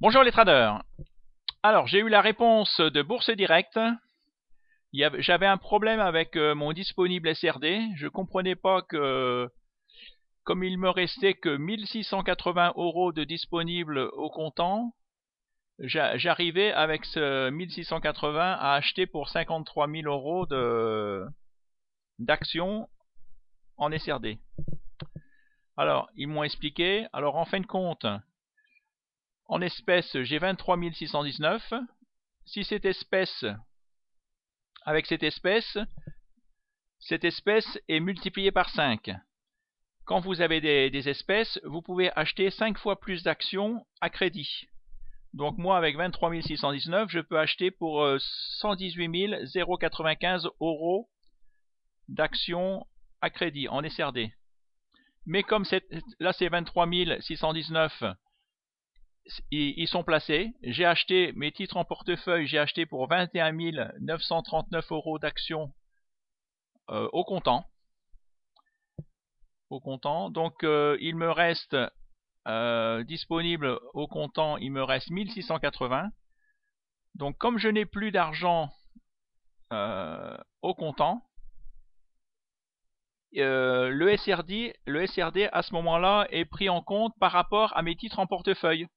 Bonjour les traders. Alors, j'ai eu la réponse de Bourse Direct. J'avais un problème avec mon disponible SRD. Je comprenais pas que, comme il me restait que 1680 € de disponible au comptant, j'arrivais avec ce 1680 à acheter pour 53 000 € d'actions en SRD. Alors, ils m'ont expliqué. Alors, en fin de compte, en espèces, j'ai 23 619. Si cette espèce, avec cette espèce est multipliée par 5. Quand vous avez des espèces, vous pouvez acheter 5 fois plus d'actions à crédit. Donc moi, avec 23 619, je peux acheter pour 118 095 € d'actions à crédit en SRD. Mais comme là c'est 23 619, ils sont placés. J'ai acheté mes titres en portefeuille, j'ai acheté pour 21 939 € d'actions au comptant. Donc il me reste disponible au comptant, il me reste 1680. Donc comme je n'ai plus d'argent au comptant, le SRD à ce moment-là est pris en compte par rapport à mes titres en portefeuille.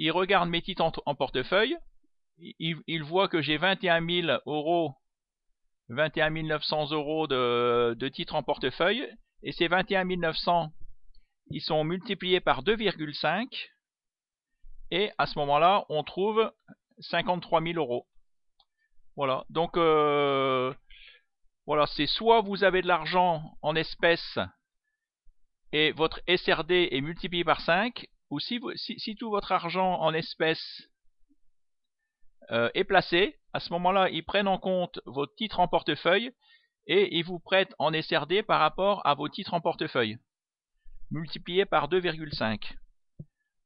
Il regarde mes titres en portefeuille, il voit que j'ai 21 900 € de titres en portefeuille, et ces 21 900, ils sont multipliés par 2,5, et à ce moment-là, on trouve 53 000 €. Voilà, donc voilà, c'est soit vous avez de l'argent en espèces et votre SRD est multiplié par 5, ou si tout votre argent en espèces est placé, à ce moment-là, ils prennent en compte vos titres en portefeuille et ils vous prêtent en SRD par rapport à vos titres en portefeuille, multiplié par 2,5.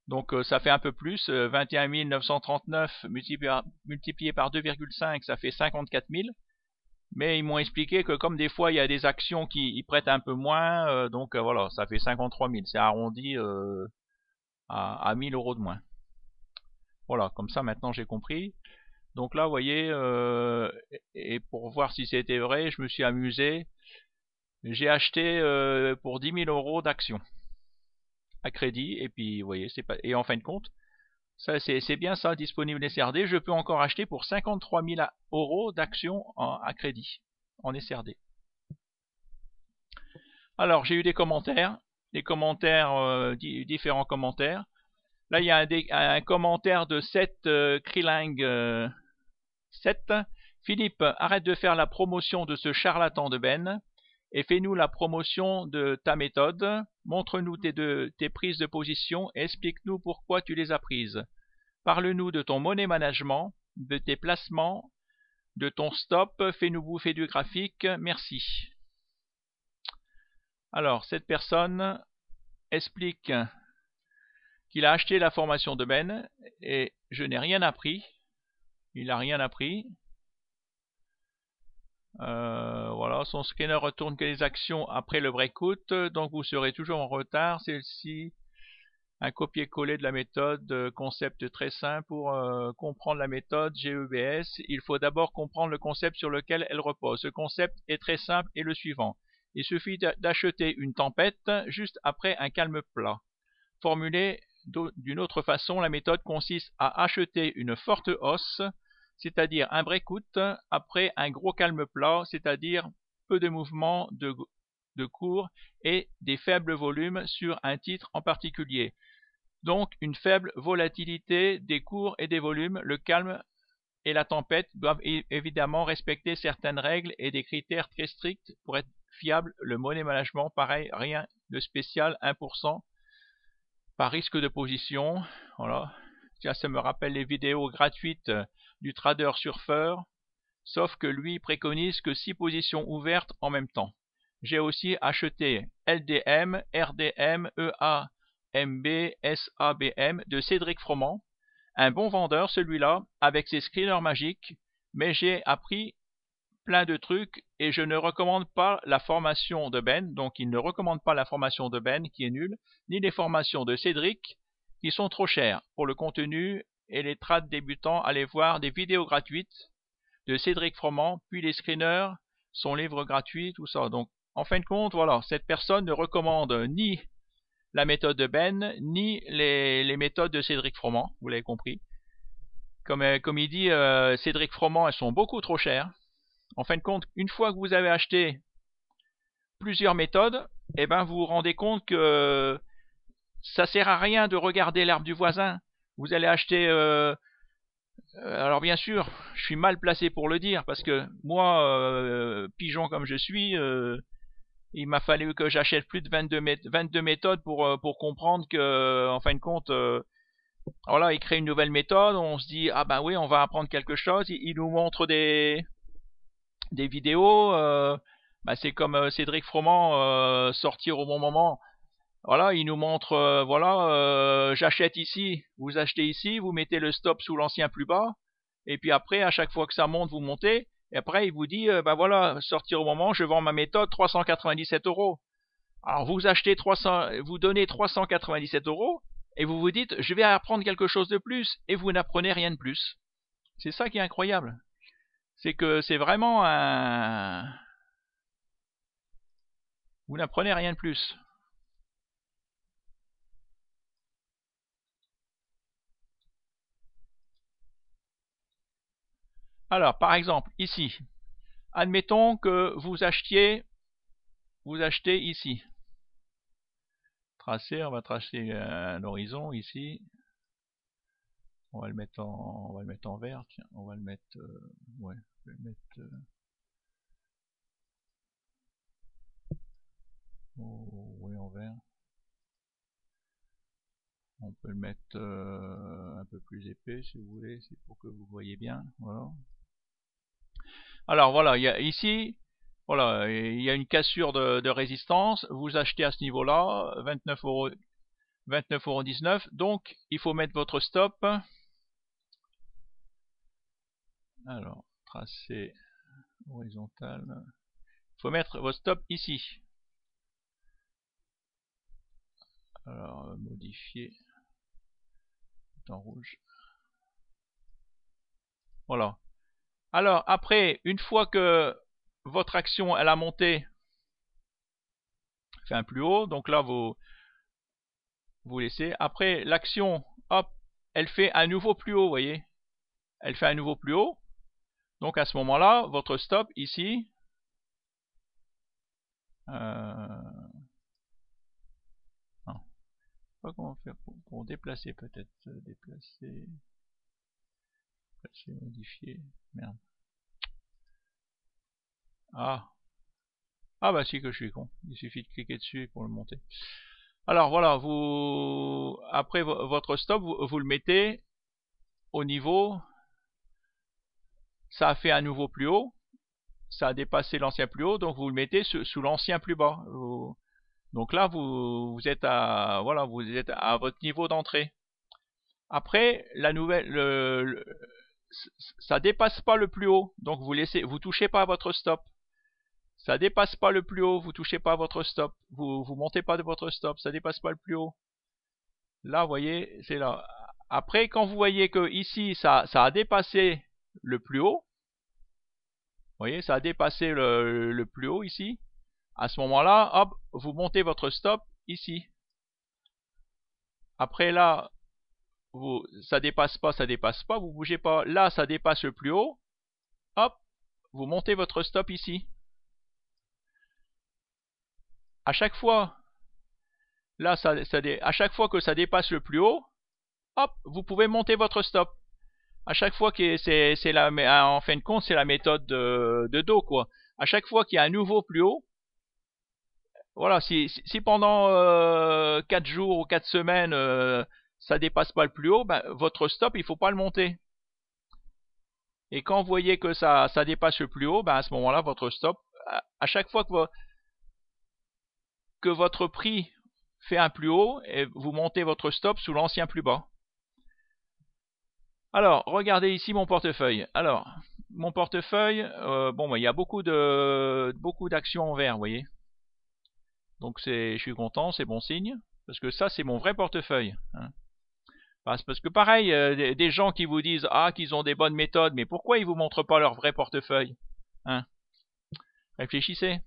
Donc ça fait un peu plus, 21 939 multiplié par 2,5, ça fait 54 000. Mais ils m'ont expliqué que comme des fois il y a des actions qui prêtent un peu moins, donc voilà, ça fait 53 000. C'est arrondi à 1000 € de moins. Voilà, comme ça maintenant j'ai compris. Donc là, vous voyez, et pour voir si c'était vrai, je me suis amusé. J'ai acheté pour 10 000 € d'actions à crédit, et puis vous voyez, c'est pas. Et en fin de compte, ça c'est bien ça, disponible SRD. Je peux encore acheter pour 53 000 € d'actions à crédit en SRD. Alors j'ai eu des commentaires, différents commentaires. Là il y a un commentaire de Seth Kriling 7. Philippe, arrête de faire la promotion de ce charlatan de Ben et fais-nous la promotion de ta méthode. Montre-nous tes prises de position et explique-nous pourquoi tu les as prises. Parle-nous de ton money management, de tes placements, de ton stop. Fais-nous bouffer du graphique. Merci. Alors, cette personne explique qu'il a acheté la formation de Ben et je n'ai rien appris. Il n'a rien appris. Voilà, son scanner retourne que les actions après le breakout, donc vous serez toujours en retard. Celle-ci, un copier-coller de la méthode, concept très simple. Pour comprendre la méthode GEBS, il faut d'abord comprendre le concept sur lequel elle repose. Ce concept est très simple et le suivant. Il suffit d'acheter une tempête juste après un calme plat. Formulé d'une autre façon, la méthode consiste à acheter une forte hausse, c'est-à-dire un breakout, après un gros calme plat, c'est-à-dire peu de mouvements de cours et des faibles volumes sur un titre en particulier. Donc une faible volatilité des cours et des volumes. Le calme et la tempête doivent évidemment respecter certaines règles et des critères très stricts pour être fiable. Le money management, pareil, rien de spécial, 1% par risque de position. Voilà. Tiens, ça me rappelle les vidéos gratuites du trader surfeur, sauf que lui préconise que 6 positions ouvertes en même temps. J'ai aussi acheté LDM, RDM, EAMB, SABM de Cédric Froment. Un bon vendeur celui-là, avec ses screeners magiques, mais j'ai appris plein de trucs et je ne recommande pas la formation de Ben, donc il ne recommande pas la formation de Ben qui est nulle, ni les formations de Cédric qui sont trop chers pour le contenu et les trades débutants. Allez voir des vidéos gratuites de Cédric Froment, puis les screeners, son livre gratuit, tout ça. Donc, en fin de compte, voilà, cette personne ne recommande ni la méthode de Ben, ni les méthodes de Cédric Froment, vous l'avez compris. Comme il dit, Cédric Froment, elles sont beaucoup trop chères. En fin de compte, une fois que vous avez acheté plusieurs méthodes, eh ben, vous vous rendez compte que ça sert à rien de regarder l'herbe du voisin. Vous allez acheter... alors bien sûr, je suis mal placé pour le dire, parce que moi, pigeon comme je suis, il m'a fallu que j'achète plus de 22 méthodes pour comprendre que, en fin de compte, voilà, il crée une nouvelle méthode, on se dit, ah ben oui, on va apprendre quelque chose, il nous montre des vidéos, bah c'est comme Cédric Froment, sortir au bon moment. Voilà, il nous montre, voilà, j'achète ici, vous achetez ici, vous mettez le stop sous l'ancien plus bas, et puis après, à chaque fois que ça monte, vous montez, et après, il vous dit, bah voilà, sortir au moment, je vends ma méthode 397 €. Alors, vous achetez 300, vous donnez 397 €, et vous vous dites, je vais apprendre quelque chose de plus, et vous n'apprenez rien de plus. C'est ça qui est incroyable. C'est que c'est vraiment un... Vous n'apprenez rien de plus. Alors, par exemple, ici, admettons que vous achetez ici. Tracer, on va tracer un horizon ici. On va le mettre en vert, tiens, on va le mettre, ouais, je vais le mettre, oui, en vert. On peut le mettre un peu plus épais si vous voulez, c'est pour que vous voyez bien, voilà. Alors voilà, il y a ici, voilà, il y a une cassure de résistance, vous achetez à ce niveau-là, 29,19 €, donc il faut mettre votre stop. Alors, tracé horizontal, il faut mettre votre stop ici. Alors, modifier, en rouge. Voilà. Alors, après, une fois que votre action, elle a monté, fait un plus haut, donc là, vous laissez. Après, l'action, hop, elle fait un nouveau plus haut, vous voyez. Elle fait un nouveau plus haut. Donc, à ce moment-là, votre stop, ici, non. Je sais pas comment faire pour déplacer, peut-être. Déplacer, modifier. Merde. Ah bah si que je suis con. Il suffit de cliquer dessus pour le monter. Alors voilà, vous après votre stop, vous le mettez au niveau. Ça a fait un nouveau plus haut. Ça a dépassé l'ancien plus haut, donc vous le mettez sous l'ancien plus bas. Donc là, vous êtes à voilà, vous êtes à votre niveau d'entrée. Après, la nouvelle, ça dépasse pas le plus haut, donc vous touchez pas à votre stop. Ça dépasse pas le plus haut, vous touchez pas à votre stop. Vous montez pas de votre stop, ça dépasse pas le plus haut. Là, vous voyez, c'est là. Après, quand vous voyez que ici, ça a dépassé le plus haut, vous voyez, ça a dépassé le plus haut ici. À ce moment-là, hop, vous montez votre stop ici. Après là, ça dépasse pas, vous bougez pas. Là, ça dépasse le plus haut. Hop, vous montez votre stop ici. À chaque fois, là, à chaque fois que ça dépasse le plus haut, hop, vous pouvez monter votre stop. À chaque fois que en fin de compte, c'est la méthode de dos, quoi. À chaque fois qu'il y a un nouveau plus haut, voilà, si pendant 4 jours ou 4 semaines, ça dépasse pas le plus haut, ben, votre stop, il faut pas le monter. Et quand vous voyez que ça dépasse le plus haut, ben, à ce moment-là, votre stop, à chaque fois que votre prix fait un plus haut, et vous montez votre stop sous l'ancien plus bas. Alors, regardez ici mon portefeuille. Alors, mon portefeuille, bon, ben, il y a beaucoup d'actions en vert, vous voyez. Donc je suis content, c'est bon signe, parce que ça c'est mon vrai portefeuille. Hein. Parce que pareil, des gens qui vous disent qu'ils ont des bonnes méthodes, mais pourquoi ils vous montrent pas leur vrai portefeuille, hein? Réfléchissez.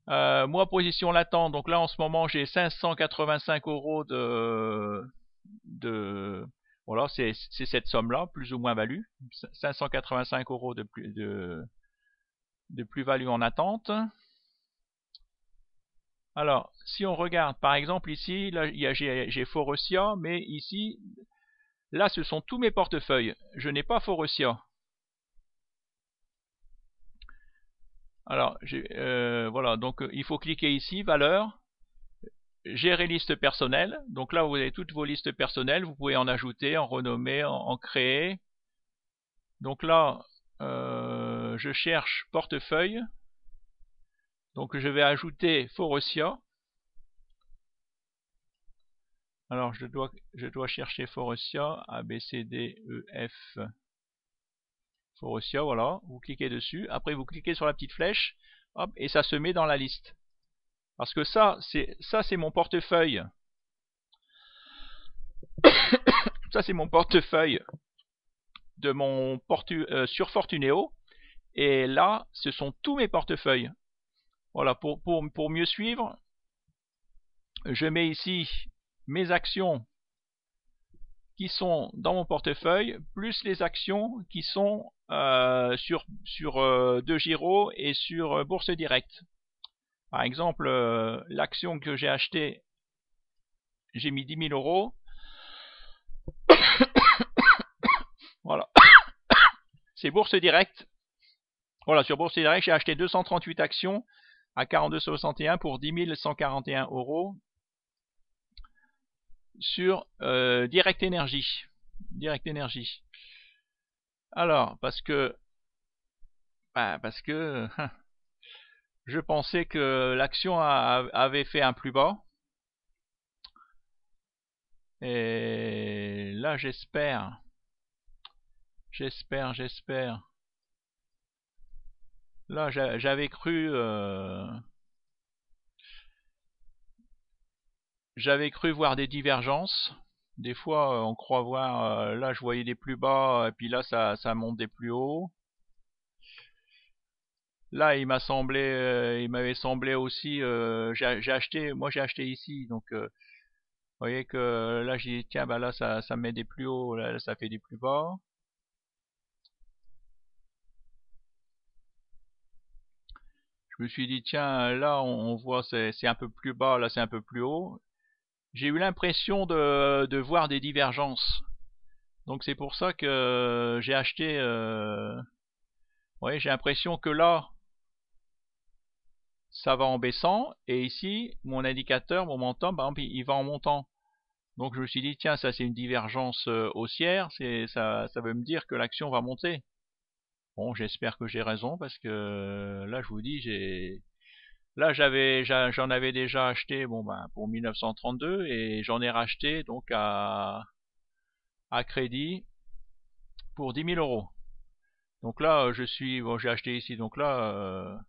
Moi, position latente, donc là en ce moment j'ai 585 euros de voilà, c'est cette somme-là, plus ou moins value, 585 euros de plus-value en attente. Alors, si on regarde, par exemple ici, là j'ai Faurecia, mais ici, là ce sont tous mes portefeuilles. Je n'ai pas Faurecia. Alors, voilà, donc il faut cliquer ici, valeur, gérer liste personnelle. Donc là, vous avez toutes vos listes personnelles. Vous pouvez en ajouter, en renommer, en créer. Donc là, je cherche portefeuille. Donc je vais ajouter Faurecia. Alors je dois chercher Faurecia, A, B, C, D, E, F, Faurecia, voilà. Vous cliquez dessus. Après, vous cliquez sur la petite flèche. Hop, et ça se met dans la liste. Parce que ça, c'est mon portefeuille. Ça, c'est mon portefeuille de mon sur Fortuneo. Et là, ce sont tous mes portefeuilles. Voilà, pour mieux suivre, je mets ici mes actions qui sont dans mon portefeuille, plus les actions qui sont sur De Giro et sur Bourse Direct. Par exemple, l'action que j'ai achetée, j'ai mis 10 000 euros. Voilà. C'est Bourse Direct. Voilà, sur Bourse Direct, j'ai acheté 238 actions à 42,61 pour 10 141 euros sur Direct Energy. Direct Energy. Alors, parce que je pensais que l'action avait fait un plus bas. Et là, j'espère. Là, j'avais cru voir des divergences. Des fois, on croit voir. Là, je voyais des plus bas, et puis là, ça monte des plus hauts. Là, il m'avait semblé aussi. J'ai acheté ici, donc vous voyez que là, j'ai dit tiens, bah là, ça met des plus hauts, là, ça fait des plus bas. Je me suis dit tiens, là, on voit c'est un peu plus bas, là, c'est un peu plus haut. J'ai eu l'impression de voir des divergences. Donc c'est pour ça que j'ai acheté. J'ai l'impression que là, ça va en baissant, et ici, mon indicateur, mon momentum, par exemple, il va en montant. Donc je me suis dit, tiens, ça c'est une divergence haussière, ça veut me dire que l'action va monter. Bon, j'espère que j'ai raison, parce que là, je vous dis, là j'en avais déjà acheté, bon ben, pour 1932, et j'en ai racheté donc à crédit pour 10 000 euros. Donc là, j'ai acheté ici, donc là,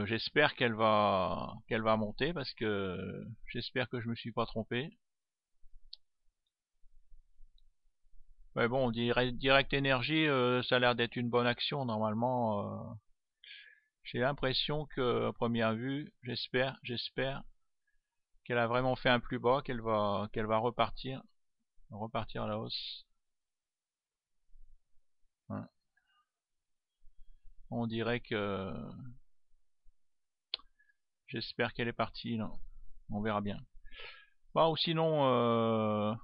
j'espère qu'elle va monter, parce que j'espère que je me suis pas trompé. Mais bon, Direct Energy, ça a l'air d'être une bonne action normalement. J'ai l'impression que à première vue, j'espère qu'elle a vraiment fait un plus bas, qu'elle va repartir à la hausse. Ouais. On dirait que j'espère qu'elle est partie là. On verra bien. Bah, ou sinon,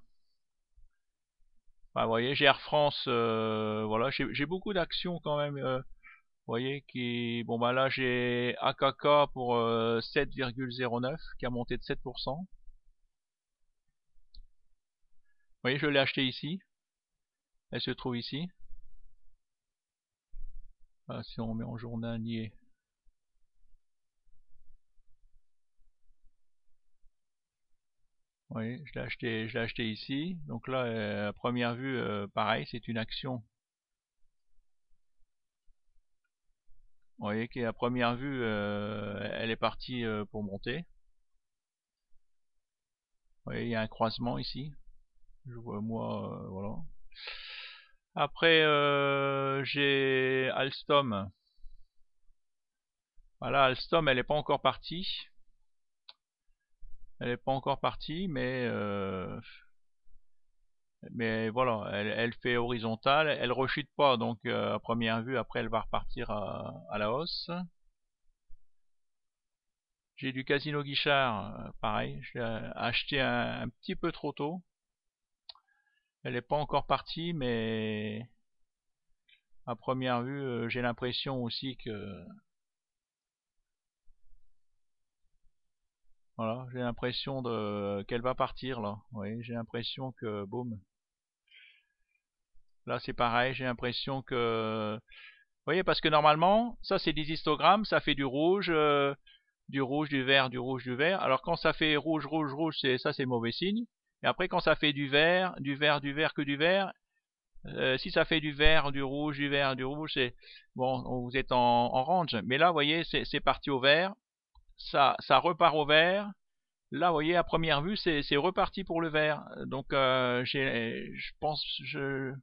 vous voyez, j'ai Air France, voilà, j'ai beaucoup d'actions quand même. Vous voyez bon bah là j'ai AKK pour 7,09 qui a monté de 7%. Vous voyez, je l'ai acheté ici. Elle se trouve ici. Si on met en journalier. Vous voyez, je l'ai acheté ici. Donc là, à première vue, pareil, c'est une action. Vous voyez qu'à première vue, elle est partie pour monter. voyez, il y a un croisement ici. Je vois moi, voilà. Après, j'ai Alstom. Voilà, Alstom, elle n'est pas encore partie. Elle n'est pas encore partie, mais voilà, elle fait horizontale, elle rechute pas, donc à première vue, après elle va repartir à la hausse. J'ai du Casino Guichard, pareil, je l'ai acheté un petit peu trop tôt. Elle n'est pas encore partie, mais à première vue, j'ai l'impression aussi que... Voilà, j'ai l'impression qu'elle va partir là. Oui, j'ai l'impression que... Boum. Là c'est pareil, j'ai l'impression que... Vous voyez, parce que normalement, ça c'est des histogrammes, ça fait du rouge, du vert, du rouge, du vert. Alors quand ça fait rouge, rouge, rouge, ça c'est mauvais signe. Et après quand ça fait du vert, du vert, du vert, que du vert, si ça fait du vert, du rouge, du vert, du rouge, c'est bon, vous êtes en range. Mais là, vous voyez, c'est parti au vert, ça repart au vert. Là, vous voyez, à première vue, c'est reparti pour le vert. Donc, je pense, je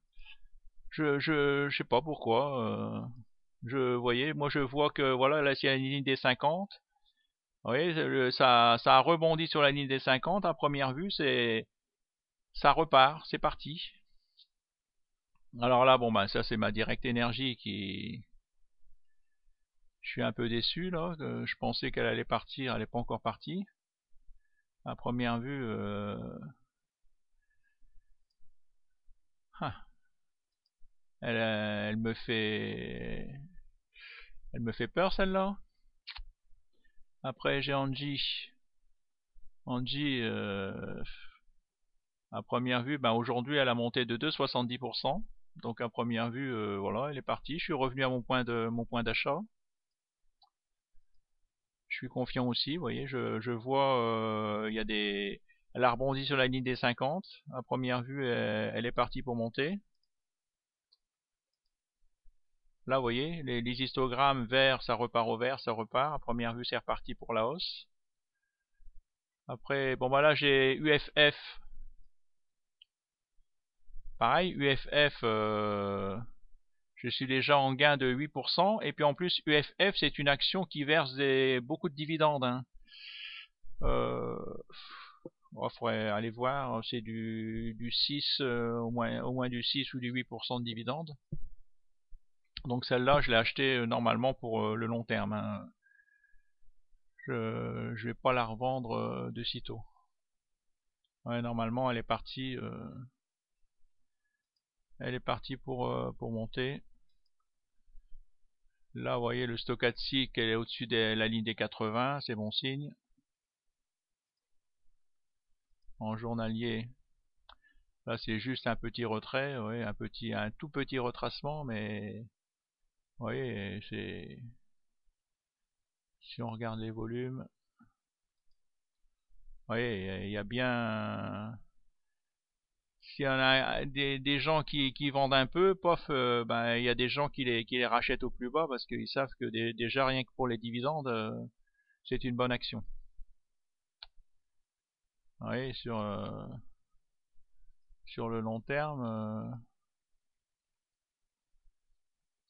sais pas pourquoi. Vous voyez, moi je vois que voilà, là, c'est la ligne des 50. Vous voyez, ça a rebondi sur la ligne des 50. À première vue, ça repart, c'est parti. Alors là, bon, bah, ça c'est ma Direct Énergie qui... Je suis un peu déçu là, je pensais qu'elle allait partir, elle n'est pas encore partie. À première vue, ah, elle me fait peur celle-là. Après j'ai Angie. Angie, à première vue, ben aujourd'hui elle a monté de 2,70%. Donc à première vue, voilà, elle est partie. Je suis revenu à mon point d'achat. Je suis confiant aussi, vous voyez, je vois, il y a des... Elle a rebondi sur la ligne des 50. À première vue, elle est partie pour monter. Là, vous voyez, les histogrammes vert, ça repart au vert, ça repart. À première vue, c'est reparti pour la hausse. Après, bon, bah là, j'ai UFF. Pareil, UFF, je suis déjà en gain de 8%. Et puis en plus, UFF, c'est une action qui verse beaucoup de dividendes. Hein. Faudrait aller voir, c'est du 6, au moins du 6 ou du 8% de dividendes. Donc celle-là, je l'ai achetée normalement pour le long terme. Hein. Je vais pas la revendre de sitôt. Ouais, normalement, elle est partie pour monter. Là, vous voyez, le stochastique, elle est au-dessus de la ligne des 80, c'est bon signe. En journalier, là, c'est juste un petit retrait, ouais, un tout petit retracement, mais, vous voyez, si on regarde les volumes, vous voyez, il y a bien, s'il y en a des gens qui vendent un peu, pof, ben, il y a des gens qui les rachètent au plus bas parce qu'ils savent que déjà rien que pour les dividendes, c'est une bonne action. Oui, sur le long terme,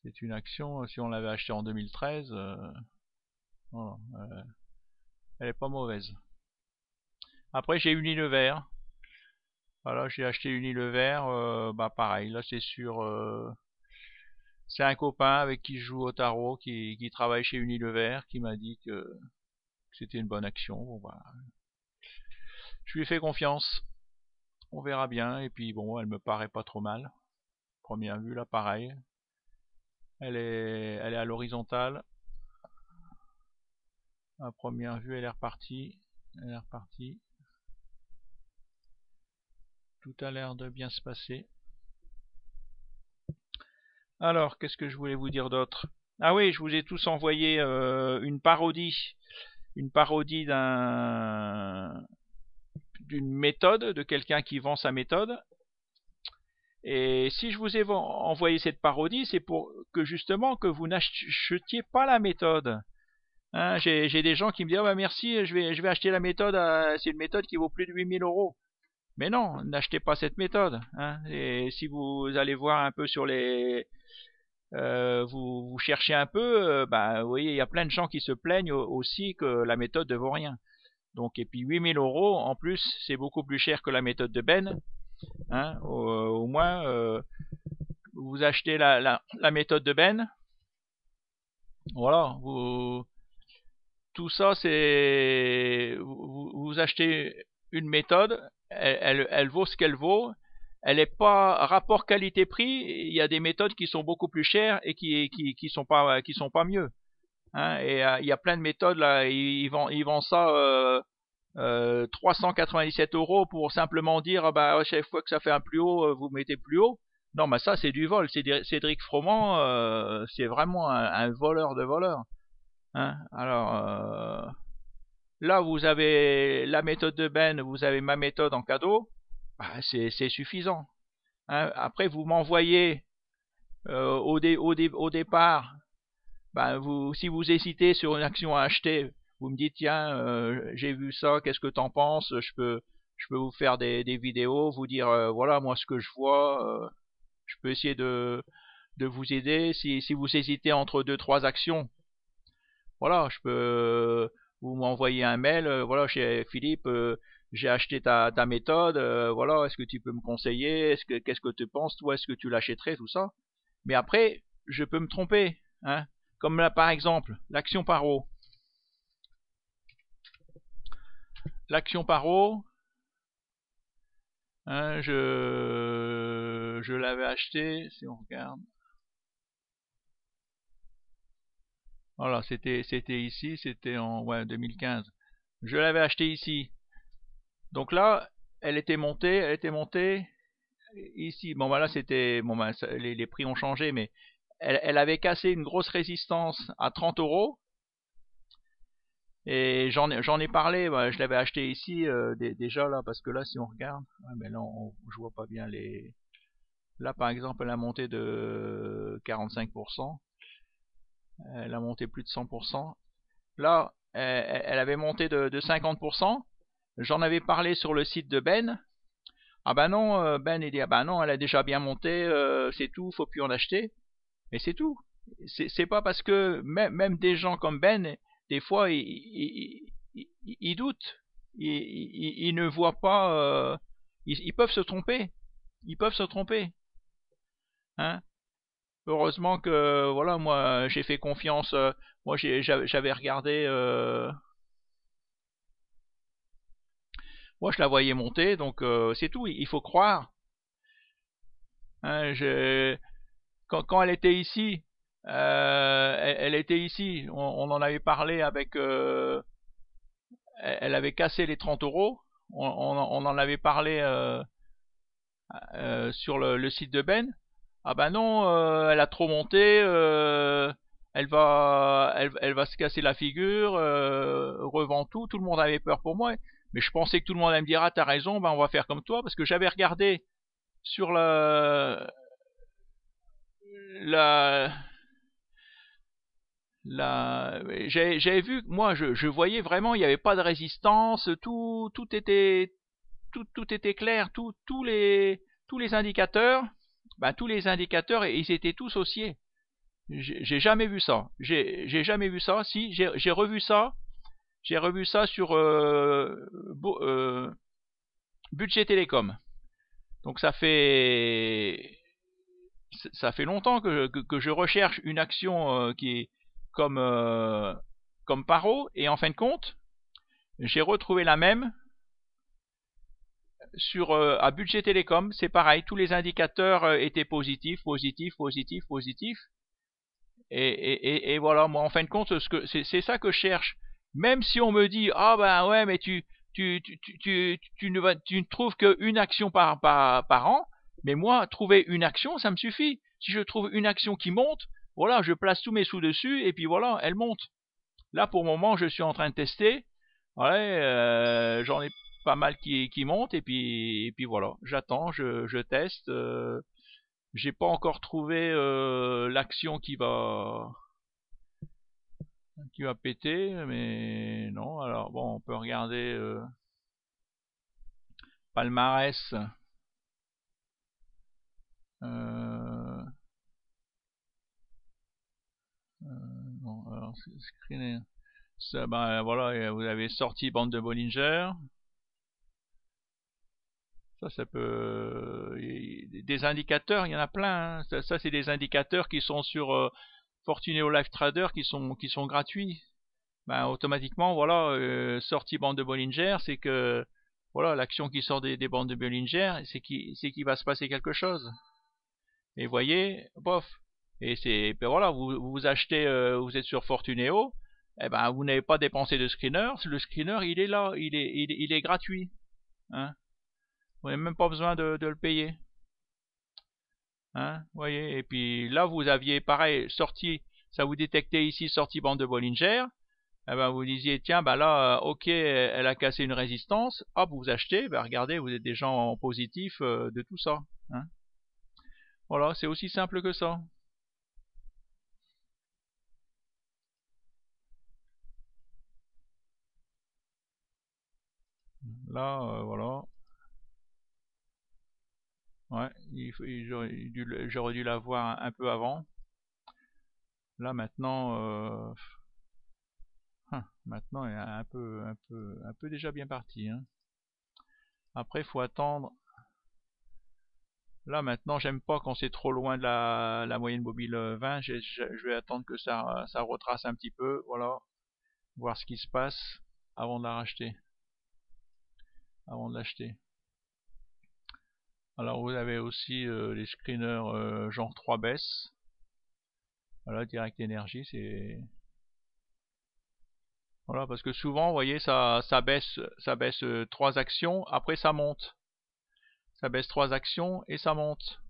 c'est une action, si on l'avait acheté en 2013, voilà, elle est pas mauvaise. Après, j'ai Unilever. Voilà, j'ai acheté Unilever, bah pareil, là c'est un copain avec qui je joue au tarot, qui travaille chez Unilever, qui m'a dit que c'était une bonne action. Bon, bah, je lui ai fait confiance. On verra bien. Et puis bon, elle me paraît pas trop mal. Première vue là, pareil. Elle est à l'horizontale. À première vue, elle est repartie. Elle est repartie. Tout a l'air de bien se passer. Alors, qu'est-ce que je voulais vous dire d'autre? Ah oui, je vous ai tous envoyé une parodie d'une méthode, de quelqu'un qui vend sa méthode. Et si je vous ai envoyé cette parodie, c'est pour que justement que vous n'achetiez pas la méthode. Hein, j'ai des gens qui me disent, ah bah merci, je vais acheter la méthode, c'est une méthode qui vaut plus de 8000 euros. Mais non, n'achetez pas cette méthode. Hein. Et si vous allez voir un peu sur les... vous cherchez un peu, bah, vous voyez, il y a plein de gens qui se plaignent aussi que la méthode ne vaut rien. Donc, et puis 8000 € en plus, c'est beaucoup plus cher que la méthode de Ben. Hein. Au moins, vous achetez la méthode de Ben. Voilà, tout ça, c'est vous achetez une méthode, elle vaut ce qu'elle vaut. Elle n'est pas rapport qualité-prix. Il y a des méthodes qui sont beaucoup plus chères et qui sont pas mieux. Hein. Et il y a plein de méthodes là. Ils vendent ça 397 € pour simplement dire bah chaque fois que ça fait un plus haut, vous mettez plus haut. Non, mais ça c'est du vol. Cédric Froment, c'est vraiment un voleur de voleurs. Hein. Alors là, vous avez la méthode de Ben, vous avez ma méthode en cadeau. Bah, c'est suffisant. Hein. Après, vous m'envoyez au départ, bah, si vous hésitez sur une action à acheter, vous me dites tiens, j'ai vu ça, qu'est-ce que t'en penses? Je peux vous faire des vidéos, vous dire voilà moi ce que je vois. Je peux essayer de vous aider. Si vous hésitez entre deux trois actions, voilà, je peux vous m'envoyer un mail, voilà, chez Philippe, j'ai acheté ta méthode, voilà, est-ce que tu peux me conseiller, qu'est-ce que tu penses, toi, est-ce que tu l'achèterais, tout ça. Mais après, je peux me tromper, hein. Comme là, par exemple, l'action paro. L'action paro, hein, je l'avais acheté, si on regarde. Voilà, c'était ici, c'était en 2015. Je l'avais acheté ici. Donc là, elle était montée ici. Bon, voilà, c'était bon, ben, les prix ont changé, mais elle avait cassé une grosse résistance à 30 €. Et j'en ai parlé. Je l'avais acheté ici déjà là, parce que là, si on regarde, ouais, mais là, je vois pas bien les. Là, par exemple, elle a monté de 45%. Elle a monté plus de 100%. Là, elle avait monté de 50%. J'en avais parlé sur le site de Ben. Ah ben non, Ben il dit ah ben non, elle a déjà bien monté, c'est tout, faut plus en acheter. Mais c'est tout. C'est pas parce que même des gens comme Ben, des fois ils doutent, ils ne voient pas, ils peuvent se tromper, ils peuvent se tromper. Hein. Heureusement que voilà, moi j'ai fait confiance, moi j'avais regardé, moi je la voyais monter, donc c'est tout. Il faut croire. Hein, quand elle était ici, elle était ici, on en avait parlé avec, elle avait cassé les 30 €, on en avait parlé sur le site de Ben. Ah ben non, elle a trop monté, elle va se casser la figure, revend tout le monde avait peur pour moi, mais je pensais que tout le monde allait me dire ah t'as raison, ben on va faire comme toi, parce que j'avais regardé sur la j'avais vu, moi je voyais vraiment, il n'y avait pas de résistance, tout était clair, tous les indicateurs, ben tous les indicateurs, ils étaient tous haussiers. J'ai jamais vu ça. J'ai jamais vu ça. Si j'ai revu ça, sur Budget Télécom. Donc ça fait longtemps que je recherche une action qui est comme comme Paro, et en fin de compte, j'ai retrouvé la même sur à Budget Télécom. C'est pareil, tous les indicateurs étaient positifs, positifs, positifs, positifs. Et voilà, moi en fin de compte, c'est ça que je cherche. Même si on me dit ah ben ouais, mais tu ne trouves qu'une action par an, mais moi trouver une action ça me suffit. Si je trouve une action qui monte, voilà, je place tous mes sous dessus et puis voilà, elle monte. Là pour le moment je suis en train de tester. Ouais, j'en ai pas mal qui montent et puis voilà, j'attends, je teste. J'ai pas encore trouvé l'action qui va péter, mais non. Alors bon, on peut regarder palmarès. Non, alors screener. Ça, ben voilà, vous avez sorti bande de Bollinger. Ça peut. Des indicateurs, il y en a plein. Hein. Ça c'est des indicateurs qui sont sur Fortuneo Live Trader qui sont gratuits. Ben, automatiquement, voilà, sortie bande de Bollinger, c'est que voilà, l'action qui sort des bandes de Bollinger, c'est qu'il va se passer quelque chose. Et vous voyez, bof. Et c'est, ben voilà, vous achetez, vous êtes sur Fortuneo, eh ben vous n'avez pas dépensé de screener. Le screener, il est là, il est gratuit. Hein. Vous n'avez même pas besoin de le payer. Hein, vous voyez. Et puis là, vous aviez pareil sorti, ça vous détectait ici sortie bande de Bollinger. Eh ben, vous disiez, tiens, ben là, ok, elle a cassé une résistance, hop, vous achetez, ben regardez, vous êtes déjà en positif de tout ça. Hein. Voilà, c'est aussi simple que ça. Là, voilà. Ouais, j'aurais dû l'avoir un peu avant. Là, maintenant, maintenant, il est un peu déjà bien parti. Hein. Après, il faut attendre. Là maintenant, j'aime pas quand c'est trop loin de la moyenne mobile 20. Je vais attendre que ça retrace un petit peu, voilà, voir ce qui se passe avant de la racheter, avant de l'acheter. Alors vous avez aussi les screeners genre 3 baisses. Voilà, Direct Energy, c'est voilà parce que souvent, vous voyez, ça baisse 3 actions, après ça monte. Ça baisse 3 actions et ça monte.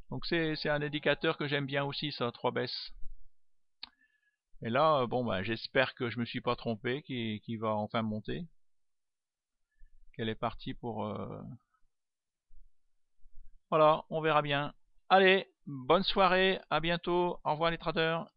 Donc c'est un indicateur que j'aime bien aussi, ça, 3 baisses. Et là, bon, bah, j'espère que je me suis pas trompé, qu'il va enfin monter. Qu'elle est partie pour... Voilà, on verra bien. Allez, bonne soirée, à bientôt, au revoir les traders.